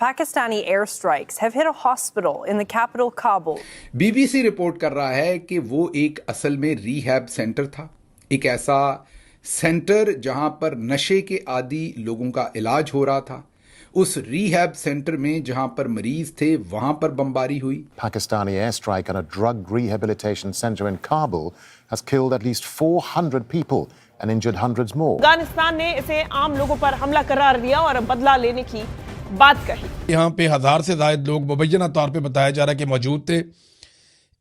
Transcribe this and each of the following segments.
Pakistani airstrikes have hit a hospital in the capital Kabul. BBC report कर रहा है कि वो एक असल में रीहैब सेंटर था, एक ऐसा सेंटर जहां पर नशे के आदी लोगों का इलाज हो रहा था। उस रीहैब सेंटर में जहां पर मरीज थे वहां पर बमबारी हुई। Pakistani airstrike on a drug rehabilitation center in Kabul has killed at least 400 people and injured hundreds more. Afghanistan ने इसे आम लोगों पर हमला करार दिया और बदला लेने की बात कही। यहाँ पे 1000 से ज्यादा लोग मुबैना तौर पे बताया जा रहा है कि मौजूद थे।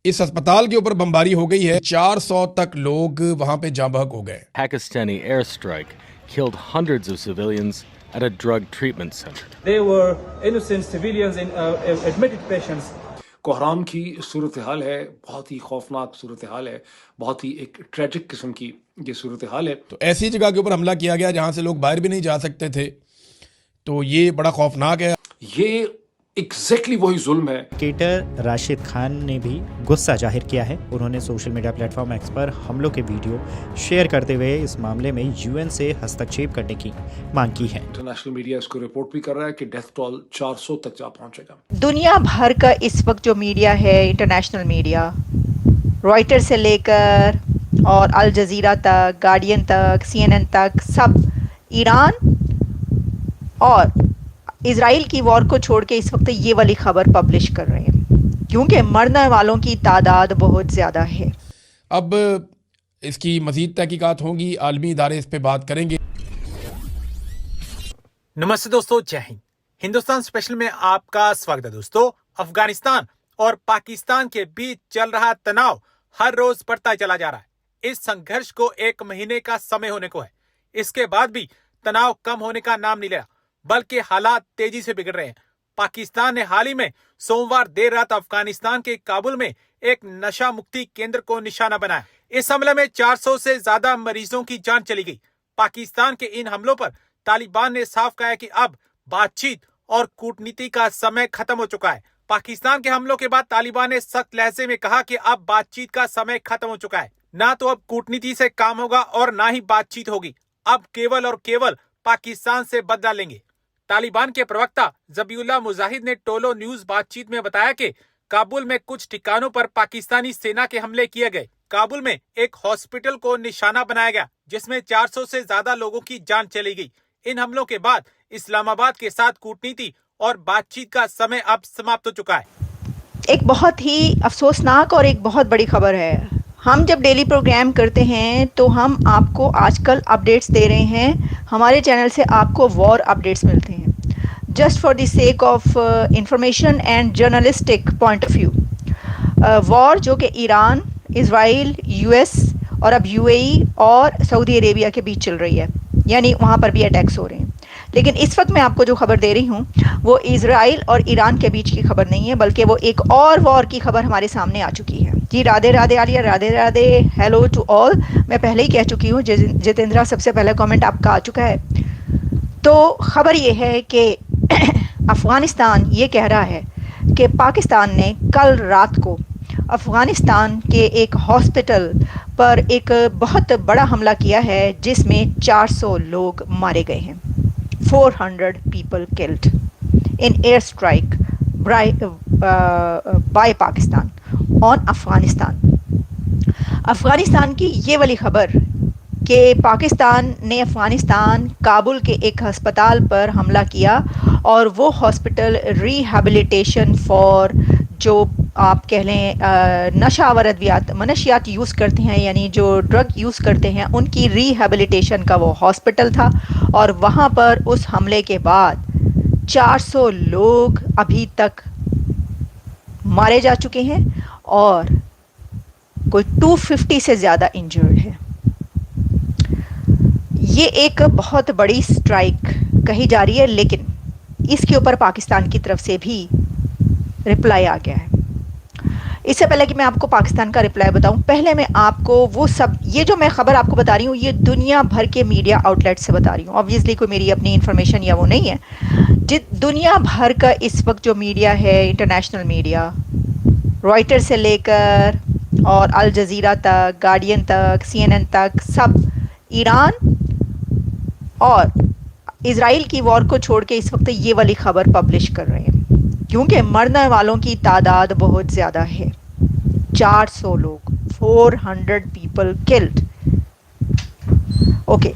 इस अस्पताल के ऊपर बमबारी हो गई है, 400 तक लोग वहां पे जाँ बहक हो गए। Pakistani airstrike killed hundreds of civilians at a drug treatment center. They were innocent civilians in admitted patients. कोहराम की सूरत हाल है, बहुत ही खौफनाक सूरत हाल है, बहुत ही एक ट्रेजिक किस्म की ये सूरत हाल है। तो ऐसी जगह के ऊपर हमला किया गया जहां से लोग बाहर भी नहीं जा सकते थे, तो ये बड़ा खौफनाक है। ये एग्जैक्टली वही जुल्म है। क्रिकेटर राशिद खान ने भी गुस्सा जाहिर किया है। उन्होंने सोशल मीडिया प्लेटफॉर्म एक्स पर हमलों के वीडियो शेयर करते हुए इस मामले में यूएन से हस्तक्षेप करने की मांग की है। इंटरनेशनल मीडिया इसको रिपोर्ट भी कर रहा है कि डेथ टोल 400 तक जा पहुंचेगा। दुनिया भर का इस वक्त जो मीडिया है, इंटरनेशनल मीडिया, रॉयटर से लेकर और अल जजीरा तक, गार्डियन तक, CNN तक, सब ईरान और इजराइल की वॉर को छोड़ के इस वक्त ये वाली खबर पब्लिश कर रहे हैं, क्योंकि मरने वालों की तादाद बहुत ज़्यादा है। अब इसकी मज़ीद तहकीकात होंगी, आलमी इदारे इस पे बात करेंगे। नमस्ते दोस्तों, जय हिंद। हिंदुस्तान स्पेशल में आपका स्वागत है। दोस्तों, अफगानिस्तान और पाकिस्तान के बीच चल रहा तनाव हर रोज बढ़ता चला जा रहा है। इस संघर्ष को 1 महीने का समय होने को है। इसके बाद भी तनाव कम होने का नाम नहीं ले रहा, बल्कि हालात तेजी से बिगड़ रहे हैं। पाकिस्तान ने हाल ही में सोमवार देर रात अफगानिस्तान के काबुल में एक नशा मुक्ति केंद्र को निशाना बनाया। इस हमले में 400 से ज्यादा मरीजों की जान चली गई। पाकिस्तान के इन हमलों पर तालिबान ने साफ कहा है कि अब बातचीत और कूटनीति का समय खत्म हो चुका है। पाकिस्तान के हमलों के बाद तालिबान ने सख्त लहजे में कहा कि अब बातचीत का समय खत्म हो चुका है। ना तो अब कूटनीति से काम होगा और ना ही बातचीत होगी। अब केवल और केवल पाकिस्तान से बदला लेंगे। तालिबान के प्रवक्ता जबीउल्लाह मुजाहिद ने टोलो न्यूज बातचीत में बताया कि काबुल में कुछ ठिकानों पर पाकिस्तानी सेना के हमले किए गए। काबुल में एक हॉस्पिटल को निशाना बनाया गया, जिसमें 400 से ज्यादा लोगों की जान चली गई। इन हमलों के बाद इस्लामाबाद के साथ कूटनीति और बातचीत का समय अब समाप्त हो चुका है। एक बहुत ही अफसोसनाक और एक बहुत बड़ी खबर है। हम जब डेली प्रोग्राम करते हैं तो हम आपको आजकल अपडेट्स दे रहे हैं। हमारे चैनल से आपको वॉर अपडेट्स मिलते हैं, just for the sake of information and journalistic point of view. War जो कि ईरान, इजराइल, US और अब UAE और सऊदी अरेबिया के बीच चल रही है, यानी वहाँ पर भी अटैक्स हो रहे हैं। लेकिन इस वक्त मैं आपको जो खबर दे रही हूँ वो इजराइल और ईरान के बीच की खबर नहीं है, बल्कि वो एक और वॉर की खबर हमारे सामने आ चुकी है। जी Radhe Radhe Alia, Radhe Radhe, hello to all. मैं पहले ही कह चुकी हूँ, जितेंद्रा सबसे पहले कमेंट आपका आ चुका है। तो खबर ये है कि अफ़गानिस्तान ये कह रहा है कि पाकिस्तान ने कल रात को अफ़गानिस्तान के एक हॉस्पिटल पर एक बहुत बड़ा हमला किया है, जिसमें 400 लोग मारे गए हैं। 400 people killed in airstrike by Pakistan on Afghanistan. Afghanistan की ये वाली खबर कि पाकिस्तान ने अफ़गानिस्तान काबुल के एक अस्पताल पर हमला किया और वो हॉस्पिटल रिहैबिलिटेशन फॉर, जो आप कह लें नशावर अद्वियात, मनशियात यूज़ करते हैं, यानी जो ड्रग यूज़ करते हैं, उनकी रिहैबिलिटेशन का वो हॉस्पिटल था। और वहाँ पर उस हमले के बाद 400 लोग अभी तक मारे जा चुके हैं और कोई 250 से ज़्यादा इंजर्ड है। ये एक बहुत बड़ी स्ट्राइक कही जा रही है, लेकिन इसके ऊपर पाकिस्तान की तरफ से भी रिप्लाई आ गया है। इससे पहले कि मैं आपको पाकिस्तान का रिप्लाई बताऊं, पहले मैं आपको वो सब, ये जो मैं खबर आपको बता रही हूँ, ये दुनिया भर के मीडिया आउटलेट से बता रही हूँ। ऑब्वियसली कोई मेरी अपनी इन्फॉर्मेशन या वो नहीं है। दुनिया भर का इस वक्त जो मीडिया है, इंटरनेशनल मीडिया, रॉयटर से लेकर और अल जजीरा तक, गार्डियन तक, CNN तक, सब ईरान और اسرائیل کی وار کو چھوڑ کے اس وقت یہ والی خبر پبلش کر رہے ہیں کیونکہ مرنے والوں کی تعداد بہت زیادہ ہے. 400 لوگ, 400 پیپل کلڈ. اوکے,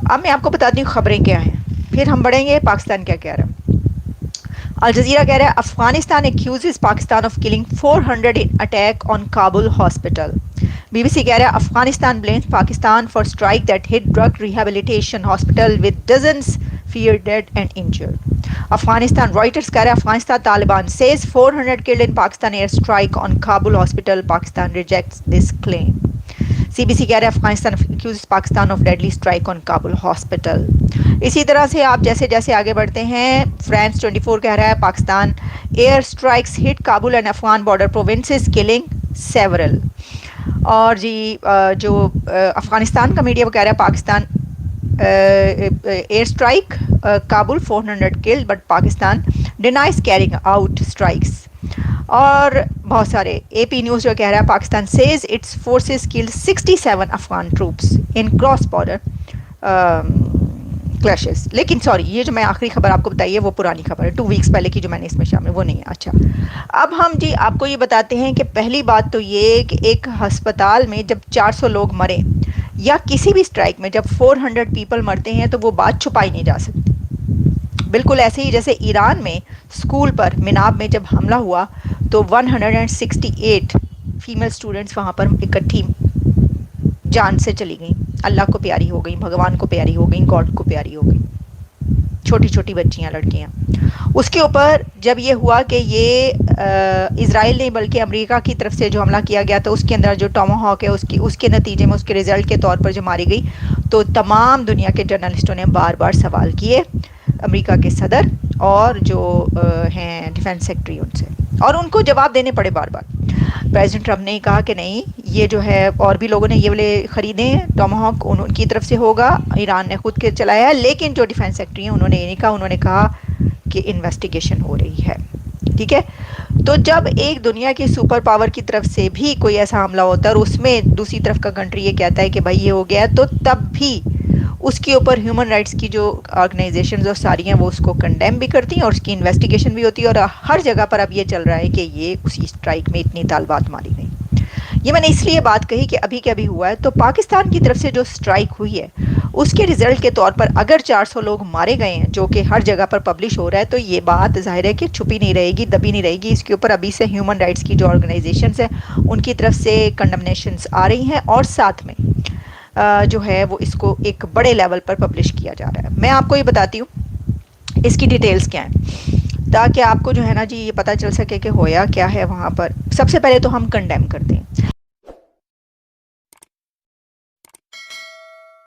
اب میں آپ کو بتاتی ہوں خبریں کیا ہیں, پھر ہم بڑھیں گے پاکستان کیا کہہ رہا ہے. الجزیرہ کہہ رہا ہے Afghanistan accuses Pakistan of killing 400 in attack on Kabul hospital. BBC کہہ رہا ہے Afghanistan blames Pakistan for strike that hit drug rehabilitation hospital with dozens feared dead and injured. Afghanistan writers کہہ رہا ہے Afghanistan Taliban says 400 killed in Pakistan air strike on Kabul hospital. Pakistan rejects this claim. CBC کہہ رہا ہے Afghanistan accuses Pakistan of deadly strike on Kabul hospital. اسی طرح سے آپ جیسے جیسے آگے بڑھتے ہیں, فرانس 24 کہہ رہا ہے Pakistan air strikes hit Kabul and Afghan border provinces killing several. اور جی جو افغانستان کا میڈیا وہ کہہ رہا ہے Pakistan air strike Kabul 400 killed but Pakistan denies carrying out strikes. اور بہت سارے اے پی نیوز جو کہہ رہا ہے Pakistan says its forces killed 67 Afghan troops in cross border clashes. لیکن سوری, یہ جو میں آخری خبر آپ کو بتائی ہے وہ پرانی خبر ہے, 2 ویکس پہلے کی جو میں نے اس میں شامل وہ نہیں ہے. اچھا, اب ہم جی آپ کو یہ بتاتے ہیں کہ پہلی بات تو یہ کہ ایک ہسپتال میں جب 400 لوگ مرے یا کسی بھی اسٹرائک میں جب 400 پیپل مرتے ہیں تو وہ بات چھپائی نہیں جا سکتی. بالکل ایسے ہی جیسے ایران میں اسکول پر مناب میں جب حملہ ہوا تو 168 فیمیل اسٹوڈنٹس وہاں پر اکٹھی جان سے چلی گئیں, اللہ کو پیاری ہو گئیں, بھگوان کو پیاری ہو گئیں, گاڈ کو پیاری ہو گئیں, چھوٹی چھوٹی بچیاں لڑکیاں. اس کے اوپر جب یہ ہوا کہ یہ اسرائیل نہیں بلکہ امریکہ کی طرف سے جو حملہ کیا گیا تو اس کے اندر جو ٹاماہاک ہے اس کے نتیجے میں اس کے رزلٹ کے طور پر جو ماری گئی, تو تمام دنیا کے جرنلسٹوں نے بار بار سوال کیے امریکہ کے صدر اور جو ہیں ڈیفینس سیکٹری ان سے, اور ان کو جواب دینے پڑے بار بار. پریزیڈنٹ ٹرمپ نے کہا کہ نہیں یہ جو ہے اور بھی لوگوں نے یہ والے خریدے ہیں ٹاماہاک ان کی طرف سے ہوگا, ایران نے خود کے چلایا ہے. لیکن جو ڈیفینس سیکٹری ہیں انہوں نے یہ نہیں کہا, انہوں نے کہا کہ انویسٹیگیشن ہو رہی ہے. ٹھیک ہے, تو جب ایک دنیا کی سپر پاور کی طرف سے بھی کوئی ایسا حملہ ہوتا ہے اور اس میں دوسری طرف کا کنٹری یہ کہتا ہے کہ بھائی یہ ہو گیا, تو تب بھی اس کے اوپر ہیومن رائٹس کی جو آرگنائزیشنز اور ساری ہیں وہ اس کو کنڈیم بھی کرتی ہیں اور اس کی انویسٹیگیشن بھی ہوتی ہے. اور ہر جگہ پر اب یہ چل رہا ہے کہ یہ اسی اسٹرائک میں اتنی طالبات ماری گئی. یہ میں نے اس لیے بات کہی کہ ابھی کے ابھی ہوا ہے, تو پاکستان کی طرف سے جو اسٹرائک ہوئی ہے اس کے رزلٹ کے طور پر اگر 400 لوگ مارے گئے ہیں جو کہ ہر جگہ پر پبلش ہو رہا ہے, تو یہ بات ظاہر ہے کہ چھپی نہیں رہے گی, دبی نہیں رہے گی. اس کے اوپر ابھی سے ہیومن رائٹس کی جو آرگنائزیشنز ہیں ان کی طرف سے کنڈمنیشنز آ رہی ہیں, اور ساتھ میں جو ہے وہ اس کو ایک بڑے لیول پر پبلش کیا جا رہا ہے. میں آپ کو یہ بتاتی ہوں اس کی ڈیٹیلز کیا ہیں تاکہ آپ کو جو ہے نا جی یہ پتہ چل سکے کہ ہویا کیا ہے وہاں پر. سب سے پہلے تو ہم کنڈیم کرتے ہیں.